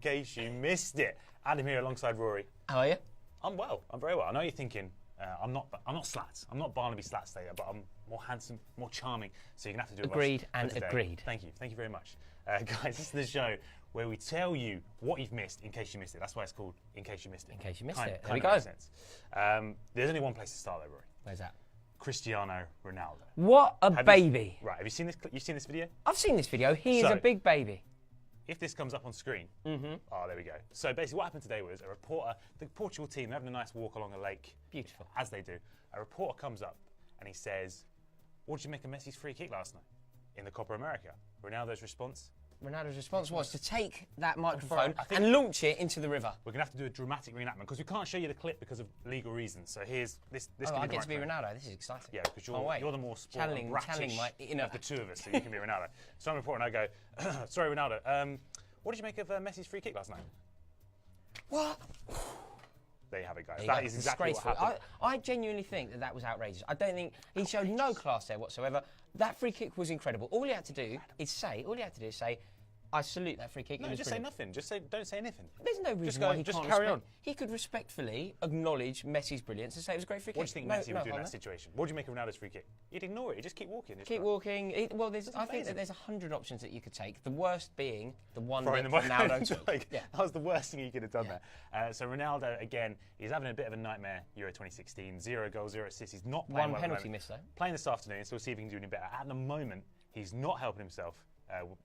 case you missed it. Adam here alongside Rory. How are you? I'm well. I'm very well. I know you're thinking, I'm not Slats. I'm not Barnaby Slats today, but I'm more handsome, more charming. So you're going to have to do it. Agreed and agreed. Thank you. Thank you very much. Guys, this is the show where we tell you what you've missed in case you missed it. That's why it's called In Case You Missed It. In case you missed it. There we go. There's only one place to start though, Rory. Where's that? Cristiano Ronaldo. What a baby. Right, have you seen this? You've seen this video? I've seen this video. He is a big baby. If this comes up on screen, oh, there we go. So basically what happened today was a reporter, the Portugal team, they're having a nice walk along a lake. Beautiful. As they do. A reporter comes up and he says, what did you make of Messi's free kick last night in the Copa America? Ronaldo's response was to take that microphone and launch it into the river. We're going to have to do a dramatic reenactment because we can't show you the clip because of legal reasons. So here's this. Oh, I get to be Ronaldo. This is exciting. Yeah, because you're the more sport and bratish of the two of us, so you can be Ronaldo. So I'm reporting, I go, sorry, Ronaldo, what did you make of Messi's free kick last night? What? There you have it, guys. That is exactly what happened. I genuinely think that was outrageous. I don't think he showed no class there whatsoever. That free kick was incredible. All he had to do is say, I salute that free kick. No, just say nothing. Don't say anything. There's no reason why he can't carry on. He could respectfully acknowledge Messi's brilliance and say it was a great free kick. What do you think Messi would do in that situation? What do you make of Ronaldo's free kick? He'd ignore it. He'd just keep walking. Keep walking. I think that there's 100 options that you could take. The worst being the one that Ronaldo took. That was the worst thing he could have done there. So Ronaldo, again, he's having a bit of a nightmare Euro 2016. 0 goals, 0 assists. He's not playing well. One penalty miss, though. Playing this afternoon, so we'll see if he can do any better. At the moment, he's not helping himself.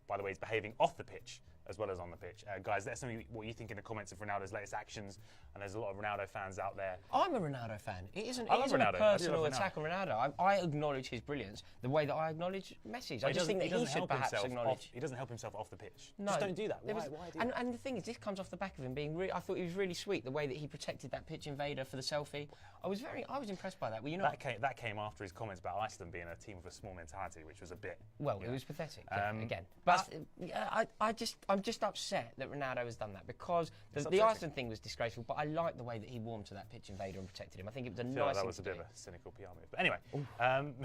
By the way, he's behaving off the pitch as well as on the pitch. Guys, let us know what you think in the comments of Ronaldo's latest actions. And there's a lot of Ronaldo fans out there. I'm a Ronaldo fan. It isn't a personal attack on Ronaldo. I acknowledge his brilliance the way that I acknowledge Messi's. I just think that he should perhaps acknowledge. He doesn't help himself off the pitch. No, just don't do that. Why do that? And the thing is, this comes off the back of him being I thought he was really sweet, the way that he protected that pitch invader for the selfie. I was impressed by that. Well, that came after his comments about Iceland being a team with a small mentality, which was a bit... Well, it was pathetic, again. But I'm just upset that Ronaldo has done that because the Iceland thing was disgraceful, but I like the way that he warmed to that pitch invader and protected him. I think it was a nice that was a bit of a cynical PR move. But anyway,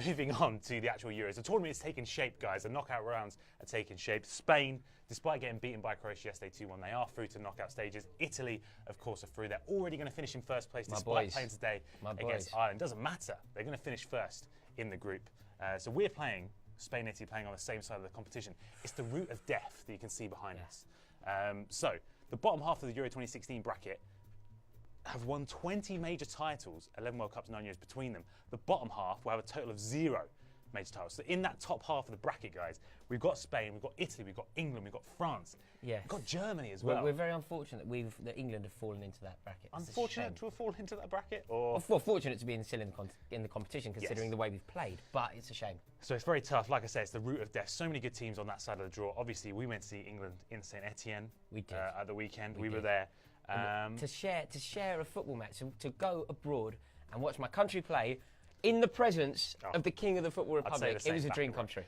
moving on to the actual Euros. The tournament is taking shape, guys. The knockout rounds are taking shape. Spain, despite getting beaten by Croatia yesterday 2-1, they are through to knockout stages. Italy, of course, are through. They're already going to finish in first place despite playing today against Ireland. Doesn't matter. They're going to finish first in the group. So we're playing Spain and Italy playing on the same side of the competition. It's the route of death that you can see behind us. So the bottom half of the Euro 2016 bracket have won 20 major titles, 11 World Cups, 9 years between them. The bottom half will have a total of 0 major titles. So in that top half of the bracket, guys, we've got Spain, we've got Italy, we've got England, we've got France. We've got Germany as well. We're very unfortunate that England have fallen into that bracket. Unfortunate to have fallen into that bracket? Or well, fortunate to be still in the competition, considering the way we've played, but it's a shame. So it's very tough. Like I said, it's the route of death. So many good teams on that side of the draw. Obviously, we went to see England in St Etienne at the weekend. We were there. To share a football match, to go abroad and watch my country play in the presence of the King of the Football Republic, it was a dream come true.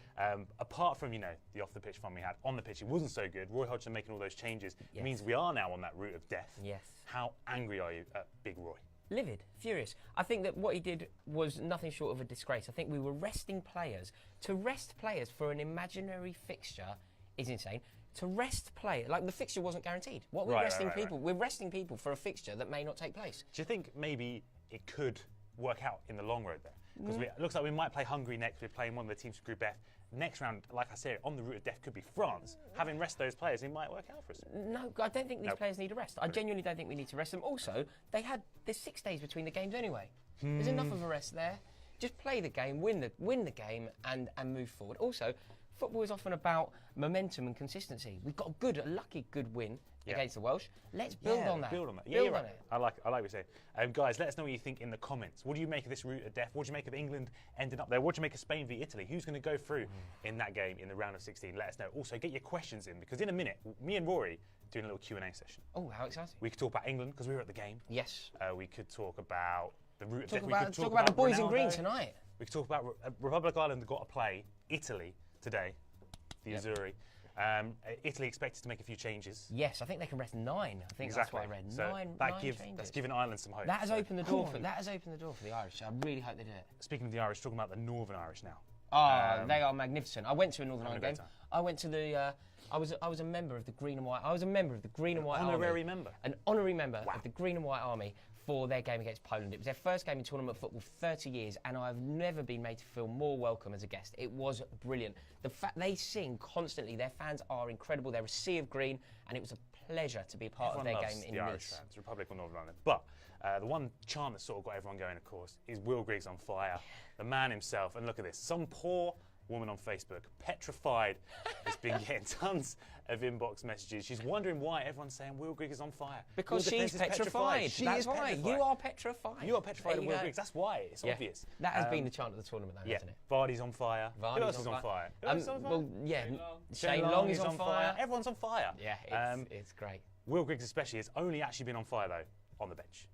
Apart from, the off-the-pitch fun we had, on the pitch it wasn't so good. Roy Hodgson making all those changes means we are now on that route of death. Yes. How angry are you at Big Roy? Livid, furious. I think that what he did was nothing short of a disgrace. I think we were resting players. To rest players for an imaginary fixture is insane. To rest players, like the fixture wasn't guaranteed. What we're resting people, we're resting people for a fixture that may not take place. Do you think maybe it could work out in the long road there? Because it looks like we might play Hungary next. We're playing one of the teams from Group F. Next round, like I said, on the route of death could be France. Having rest those players, it might work out for us. No, I don't think these players need a rest. I genuinely don't think we need to rest them. Also, there's 6 days between the games anyway. There's enough of a rest there. Just play the game, win the game, and move forward. Also, football is often about momentum and consistency. We've got a lucky good win against the Welsh. Let's build on that. Build on that. Yeah, you're right. I like what you're saying. Guys, let us know what you think in the comments. What do you make of this route of death? What do you make of England ending up there? What do you make of Spain v Italy? Who's going to go through in that game in the round of 16? Let us know. Also, get your questions in, because in a minute, me and Rory doing a little Q&A session. Oh, how exciting. We could talk about England, because we were at the game. Yes. We could talk about the route of death. We could talk about the boys in green tonight. We could talk about Republic of Ireland got to play Italy today, the Azzurri. Italy expected to make a few changes. Yes, I think they can rest 9. I think that's what I read. So nine changes. That's given Ireland some hope. That has opened the door for the Irish. I really hope they do it. Speaking of the Irish, talking about the Northern Irish now. They are magnificent. I went to a Northern Ireland game. I went to the. I was a member of the Green and White. I was a member of the Green and White honorary Army. member. An honorary member of the Green and White Army for their game against Poland. It was their first game in tournament football for 30 years, and I've never been made to feel more welcome as a guest. It was brilliant. The fact they sing constantly, their fans are incredible. They're a sea of green, and it was a pleasure to be a part of their game in the Irish Nice. fans, Republic of Northern Ireland. But the one chant that sort of got everyone going, of course, is Will Griggs on fire, the man himself. And look at this, some poor woman on Facebook, petrified, has been getting tons of inbox messages. She's wondering why everyone's saying Will Griggs is on fire. Because she's petrified. That's why. You are petrified. You are petrified of Will Griggs. That's why. It's obvious. That has been the chant of the tournament, though, hasn't it? Vardy's on fire. Vardy's Who else is on fire? Well, yeah, Shane Long is on fire. Everyone's on fire. Yeah, it's great. Will Griggs especially has only actually been on fire, though, on the bench.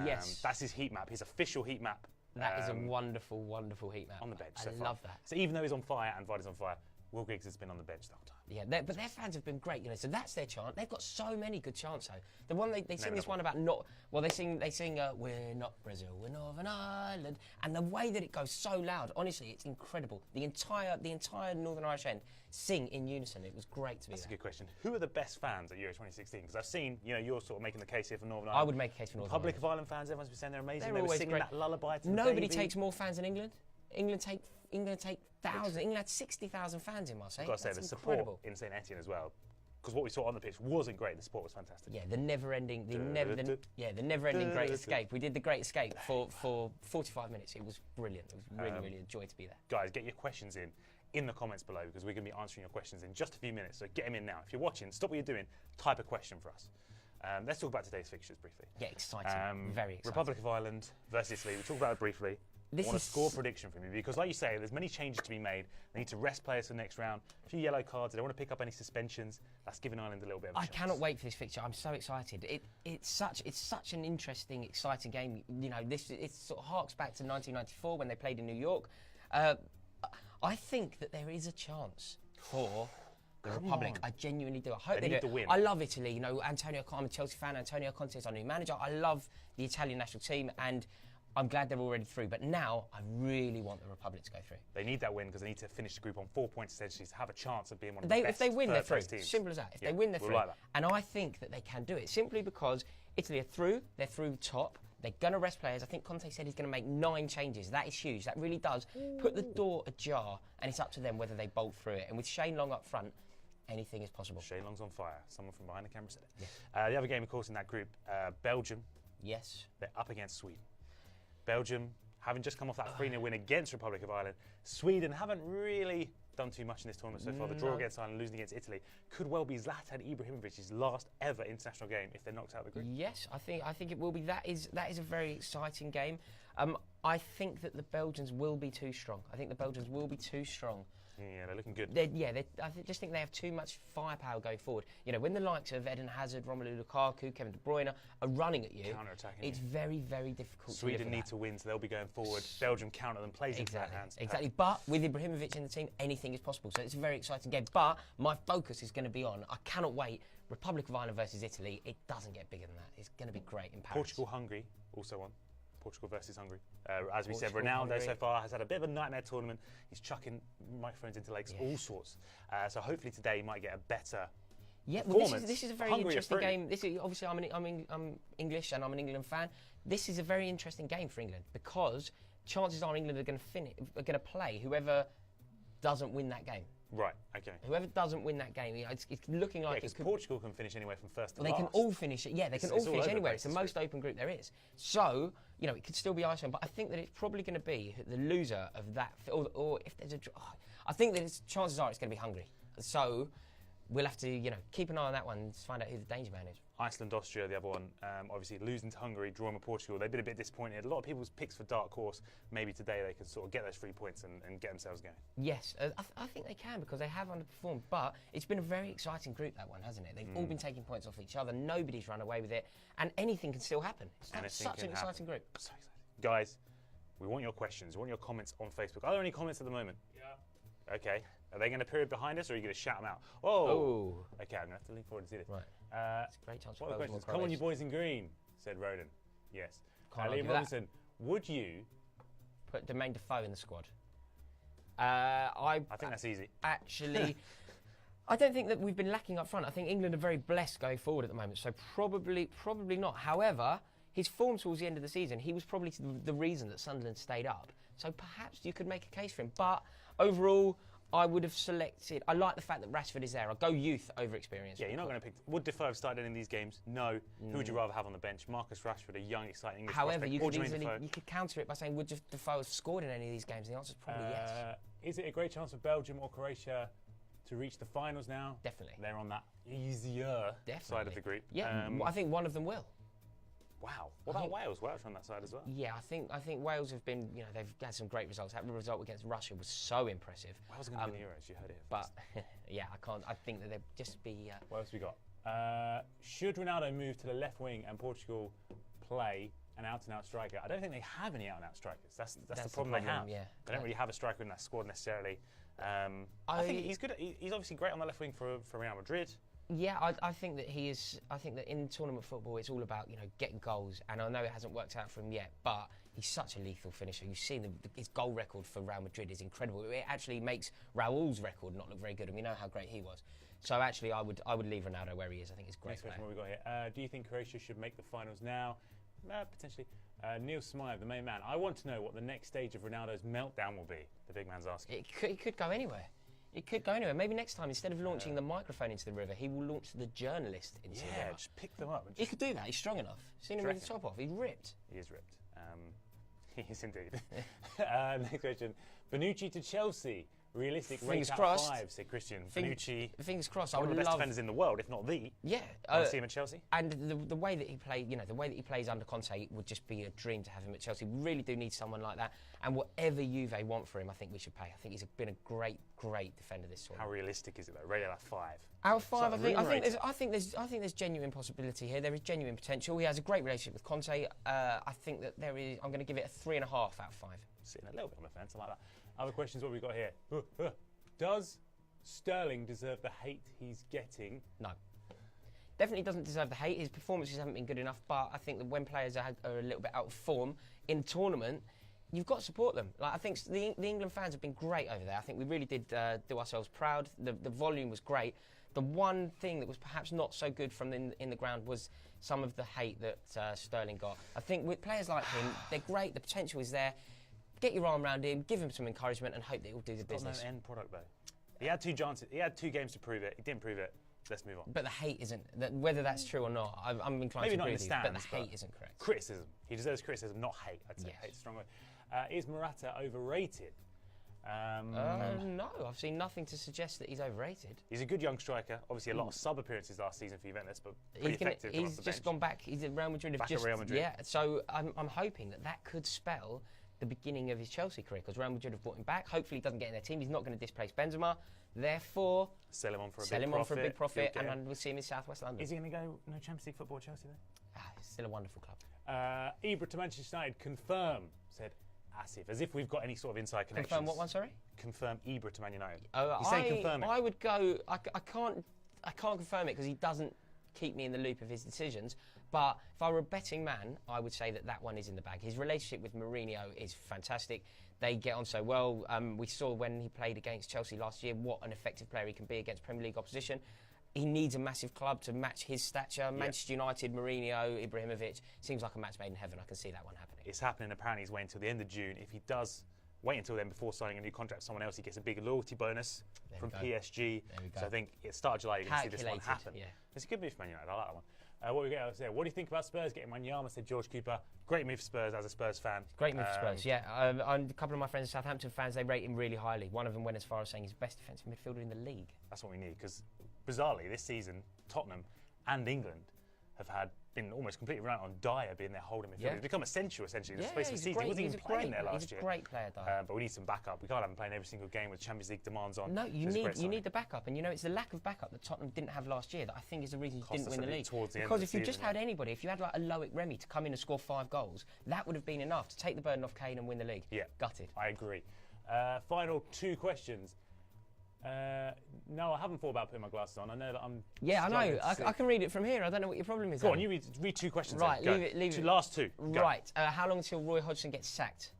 Yes. That's his heat map, his official heat map. That is a wonderful, wonderful heat map. On the bench I so far. love that. So even though he's on fire and Vardy's on fire, Will Griggs has been on the bench the whole time. Yeah, but their fans have been great, so that's their chant. They've got so many good chants, though. The one they sing this one about not. Well, they sing. We're not Brazil, we're Northern Ireland, and the way that it goes so loud, honestly, it's incredible. The entire Northern Irish end sing in unison. It was great to be there. That's a good question. Who are the best fans at Euro 2016? Because I've seen, you're sort of making the case here for Northern Ireland. I would make a case for Northern Republic Ireland. of Ireland fans, everyone's been saying they're amazing. They're they were always singing great. that lullaby to the Nobody baby. takes more fans than England. England take thousands. England had 60,000 fans in Marseille. I've got to say, That's the incredible. support in St Etienne as well. Because what we saw on the pitch wasn't great. The support was fantastic. Yeah, the never-ending Great Escape. We did the Great Escape for 45 minutes. It was brilliant. It was really a joy to be there. Guys, get your questions in the comments below, because we're going to be answering your questions in just a few minutes. So get them in now. If you're watching, stop what you're doing. Type a question for us. Let's talk about today's fixtures briefly. Yeah, exciting. Very exciting. Republic of Ireland versus Italy. We talked about it briefly. I want a score prediction from you, because like you say, there's many changes to be made. They need to rest players for the next round. A few yellow cards. They don't want to pick up any suspensions. That's giving Ireland a little bit of a chance. I cannot wait for this fixture. I'm so excited. It's such an interesting, exciting game. It sort of harks back to 1994 when they played in New York. I think that there is a chance for the Republic. I genuinely do. I hope they do need to win. I love Italy. I'm a Chelsea fan. Antonio Conte is our new manager. I love the Italian national team, and I'm glad they're already through, but now I really want the Republic to go through. They need that win because they need to finish the group on 4 points essentially to have a chance of being one of the best. If they win, they're through. Teams. Simple as that. If they win, they're through. Like that. And I think that they can do it simply because Italy are through. They're through top. They're going to rest players. I think Conte said he's going to make 9 changes. That is huge. That really does put the door ajar, and it's up to them whether they bolt through it. And with Shane Long up front, anything is possible. Shane Long's on fire. Someone from behind the camera said it. Yeah. The other game, of course, in that group, Belgium. Yes. They're up against Sweden. Belgium, having just come off that 3-0 win against Republic of Ireland. Sweden haven't really done too much in this tournament so far. The draw against Ireland, losing against Italy, could well be Zlatan Ibrahimovic's last ever international game if they're knocked out of the group. Yes, I think it will be. That is a very exciting game. I think that the Belgians will be too strong. I think the Belgians will be too strong. Yeah, they're looking good. I just think they have too much firepower going forward. When the likes of Eden Hazard, Romelu Lukaku, Kevin De Bruyne are running at you, counter-attacking. It's very, very difficult. Sweden need to win, so they'll be going forward. Belgium counter them, plays into their hands. Exactly. But with Ibrahimovic in the team, anything is possible. So it's a very exciting game. But my focus is going to be on. I cannot wait. Republic of Ireland versus Italy. It doesn't get bigger than that. It's going to be great in Paris. Portugal-Hungary also on. Portugal versus Hungary. As we said, Ronaldo so far has had a bit of a nightmare tournament. He's chucking microphones into lakes, all sorts. So hopefully today he might get a better performance. This is a very interesting game. This is obviously I'm English and I'm an England fan. This is a very interesting game for England because chances are England are going to play whoever doesn't win that game. Right, okay. Whoever doesn't win that game, it's looking like because Portugal can finish anywhere from first to last. They can all finish it. Yeah, they can all finish anywhere. It's the most open group there is. So, it could still be Iceland, but I think that it's probably going to be the loser of that, or if there's a draw. I think that chances are it's going to be Hungary. So, we'll have to, keep an eye on that one and find out who the danger man is. Iceland, Austria, the other one, obviously losing to Hungary, drawing with Portugal. They've been a bit disappointed. A lot of people's picks for dark horse. Maybe today they can sort of get those 3 points and get themselves going. Yes, I think they can because they have underperformed. But it's been a very exciting group, that one, hasn't it? They've all been taking points off each other. Nobody's run away with it. And anything can still happen. It's such an exciting group. So exciting. Guys, we want your questions. We want your comments on Facebook. Are there any comments at the moment? Yeah. Okay. Are they going to appear behind us or are you going to shout them out? Oh. Okay, I'm going to have to lean forward to see this. Right. It's a great chance for questions. Come on, you boys in green, said Roden. Yes. Liam Robinson, would you put Jermaine Defoe in the squad? I think that's easy. Actually, I don't think that we've been lacking up front. I think England are very blessed going forward at the moment, so probably not. However, his form towards the end of the season, he was probably the reason that Sunderland stayed up. So perhaps you could make a case for him. But overall, I would have selected... I like the fact that Rashford is there. I'll go youth over experience. Yeah, you're not going to pick... Would Defoe have started in these games? No. Who would you rather have on the bench? Marcus Rashford, a young, exciting English However, prospect, you could counter it by saying, would Defoe have scored in any of these games? And the answer is probably yes. Is it a great chance for Belgium or Croatia to reach the finals now? Definitely. They're on that easier side of the group. Yeah, I think one of them will. Wow. What about Wales? Wales are on that side as well. Yeah, I think Wales have been, they've had some great results. That result against Russia was so impressive. Wales are going to win the Euros, you heard it. But, yeah, I think that they'd just be... What else we got? Should Ronaldo move to the left wing and Portugal play an out-and-out striker? I don't think they have any out-and-out strikers. That's the problem they have. Yeah. They don't really have a striker in that squad necessarily. I think he's good. He's obviously great on the left wing for Real Madrid. Yeah, I think that he is. I think that in tournament football, it's all about getting goals. And I know it hasn't worked out for him yet, but he's such a lethal finisher. You've seen his goal record for Real Madrid is incredible. It actually makes Raul's record not look very good, and we know how great he was. So actually, I would leave Ronaldo where he is. I think he's a great. Next question, what we got here? Do you think Croatia should make the finals now? Potentially. Neil Smythe, the main man. I want to know what the next stage of Ronaldo's meltdown will be. The big man's asking. It could go anywhere. It could go anywhere. Maybe next time, instead of launching the microphone into the river, he will launch the journalist into the river. Yeah, just pick them up. He could do that. He's strong enough. Seen him with the top off. He's ripped. He is ripped. He is indeed. Next question. Bonucci to Chelsea. Realistic Fingers rate crossed. 5, said Christian. Bonucci. Fingers crossed. One of the best defenders in the world, if not the. Yeah. I see him at Chelsea. And the way that he played, the way that he plays under Conte would just be a dream to have him at Chelsea. We really do need someone like that. And whatever Juve want for him, I think we should pay. I think he's been a great defender this tournament. How realistic is it though? Rated at 5. Out of 5, I think there's genuine possibility here. There is genuine potential. He has a great relationship with Conte. I think that there is. I'm going to give it a 3.5 out of 5. Sitting a little bit on the fence. I like that. Other questions? What we got here? Does Sterling deserve the hate he's getting? No. Definitely doesn't deserve the hate. His performances haven't been good enough, but I think that when players are a little bit out of form in a tournament, you've got to support them. Like I think the England fans have been great over there. I think we really did do ourselves proud. The volume was great. The one thing that was perhaps not so good from in the ground was some of the hate that Sterling got. I think with players like him, they're great. The potential is there. Get your arm around him, give him some encouragement, and hope that he'll do the business. Got no end product though. He had 2 chances. He had 2 games to prove it. He didn't prove it. Let's move on. But the hate isn't. Whether that's true or not, I'm inclined to agree with you. But the hate isn't correct. Criticism. He deserves criticism, not hate. I'd say yes. Hate's a strong word. Is Morata overrated? No, I've seen nothing to suggest that he's overrated. He's a good young striker. Obviously, a lot of sub appearances last season for Juventus, but pretty effective. He's just gone back. He's at Real Madrid. Back at Real Madrid. Yeah. So I'm hoping that could spell the beginning of his Chelsea career, because Real Madrid have brought him back. Hopefully he doesn't get in their team. He's not going to displace Benzema. Therefore, sell him on for a big profit, and we'll see him in South West London. Is he going to go no Champions League football at Chelsea then? It's still a wonderful club. Ibra to Manchester United, confirm, said Asif, as if we've got any sort of inside connections. Confirm what one, sorry? Confirm Ibra to Man United. He's saying confirm it. I would go, I can't confirm it because he doesn't keep me in the loop of his decisions. But if I were a betting man, I would say that one is in the bag. His relationship with Mourinho is fantastic. They get on so well. We saw when he played against Chelsea last year what an effective player he can be against Premier League opposition. He needs a massive club to match his stature. Yeah. Manchester United, Mourinho, Ibrahimovic. Seems like a match made in heaven. I can see that one happening. It's happening. Apparently he's waiting until the end of June. If he does wait until then before signing a new contract with someone else, he gets a big loyalty bonus from PSG. So I think at the start of July you're going to see this one happen. Yeah. It's a good move for Man United. I like that one. What we get there? What do you think about Spurs getting Wanyama? Said George Cooper. Great move for Spurs as a Spurs fan. Great move for Spurs. Yeah, a couple of my friends, Southampton fans, they rate him really highly. One of them went as far as saying he's best defensive midfielder in the league. That's what we need, because bizarrely this season Tottenham and England have been almost completely reliant on Dyer being their holding midfielder. He's become essential essentially in the space of the season. He wasn't even playing there last year. He's a great player, Dyer. But we need some backup. We can't have him playing every single game with Champions League demands on. No, you need the backup, and it's the lack of backup that Tottenham didn't have last year that I think is the reason he didn't win the league. Because if you just had anybody, if you had like a Loic Remy to come in and score 5 goals, that would have been enough to take the burden off Kane and win the league. Yeah, gutted. I agree. Final 2 questions. No, I haven't thought about putting my glasses on. I know that I'm. Yeah, I know. I can read it from here. I don't know what your problem is. Go on, you read 2 questions. Right, leave it. Leave it. Last 2. Right. How long until Roy Hodgson gets sacked?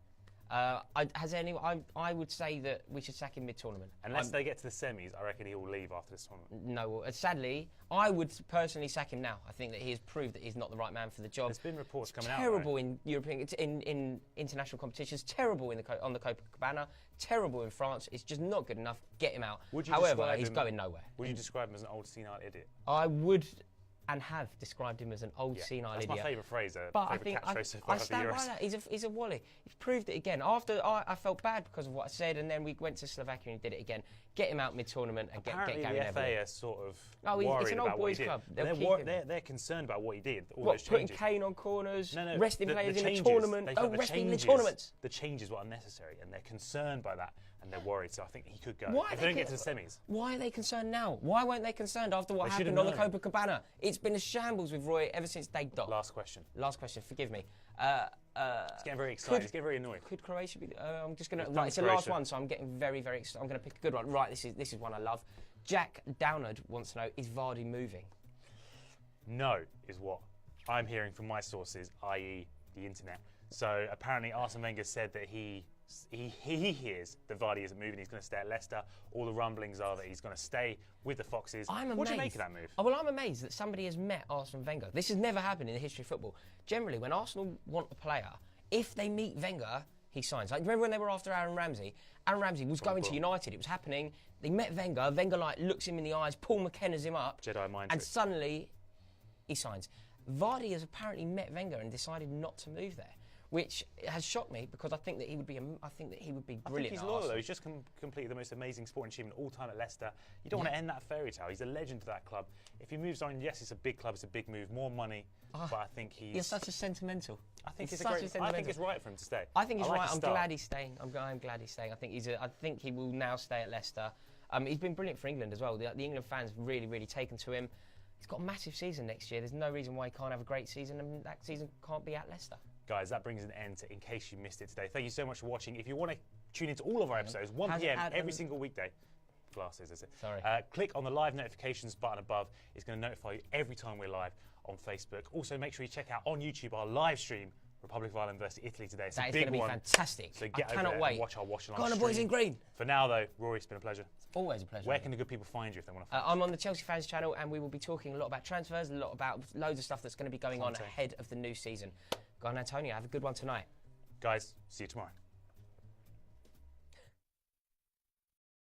I would say that we should sack him mid-tournament. Unless they get to the semis, I reckon he will leave after this tournament. No, sadly, I would personally sack him now. I think that he has proved that he's not the right man for the job. There's been reports coming out. Terrible in European, in international competitions. Terrible on the Copacabana. Terrible in France. It's just not good enough. Get him out. However, he's going nowhere. Would you describe him as an old senile idiot? I would. And have described him as an old senile idiot. That's my favourite phrase. But I think I stand by that. He's a wally. He's proved it again. After I felt bad because of what I said, and then we went to Slovakia and did it again. Get him out mid-tournament and get going. Apparently the FA are sort of worried it's an old boys club. They're concerned about what he did. Putting Kane on corners, resting players in the tournament. Resting in the tournaments. The changes were unnecessary, and they're concerned by that, and they're worried. So I think he could go. If they don't get to the semis. Why are they concerned now? Why weren't they concerned after what happened on the Copacabana? It's been a shambles with Roy ever since day dot. Last question. Forgive me. It's getting very excited. It's getting very annoying. Could Croatia be? I'm just going to. Right, it's the last one, so I'm getting very, very excited. I'm going to pick a good one. Right, this is one I love. Jack Downard wants to know: is Vardy moving? No, is what I'm hearing from my sources, i.e., the internet. So apparently, Arsene Wenger said that he hears that Vardy isn't moving. He's going to stay at Leicester. All the rumblings are that he's going to stay with the Foxes. What do you make of that move? Well, I'm amazed that somebody has met Arsene Wenger. This has never happened in the history of football. Generally, when Arsenal want a player, if they meet Wenger, he signs. Like, remember when they were after Aaron Ramsey? Aaron Ramsey was going to United. It was happening. They met Wenger. Wenger looks him in the eyes. Paul McKenna's him up. Jedi mind and trick. Suddenly, he signs. Vardy has apparently met Wenger and decided not to move there, which has shocked me because I think that he would be brilliant. I think he's loyal though. He's just completed the most amazing sporting achievement all time at Leicester. You don't want to end that fairy tale. He's a legend of that club. If he moves on, yes, it's a big club. It's a big move, more money. But I think You're such a sentimental. I think it's right for him to stay. I think he's right. I'm glad he's staying. I'm glad he's staying. I think he will now stay at Leicester. He's been brilliant for England as well. The England fans really, really taken to him. He's got a massive season next year. There's no reason why he can't have a great season, and that season can't be at Leicester. Guys, that brings an end to In Case You Missed It today. Thank you so much for watching. If you want to tune into all of our episodes, 1 p.m. every single weekday. Glasses, is it? Sorry. Click on the live notifications button above. It's going to notify you every time we're live on Facebook. Also, make sure you check out on YouTube our live stream, Republic of Ireland versus Italy today. It's a big one. That is going to be fantastic. So get over there and watch our watch along. Go on, the boys in green. For now, though, Rory, it's been a pleasure. It's always a pleasure. Where can the good people find you if they want to find you? I'm on the Chelsea Fans channel, and we will be talking a lot about transfers, a lot about loads of stuff that's going to be going on ahead of the new season. Go on, Antonio. Have a good one tonight. Guys, see you tomorrow.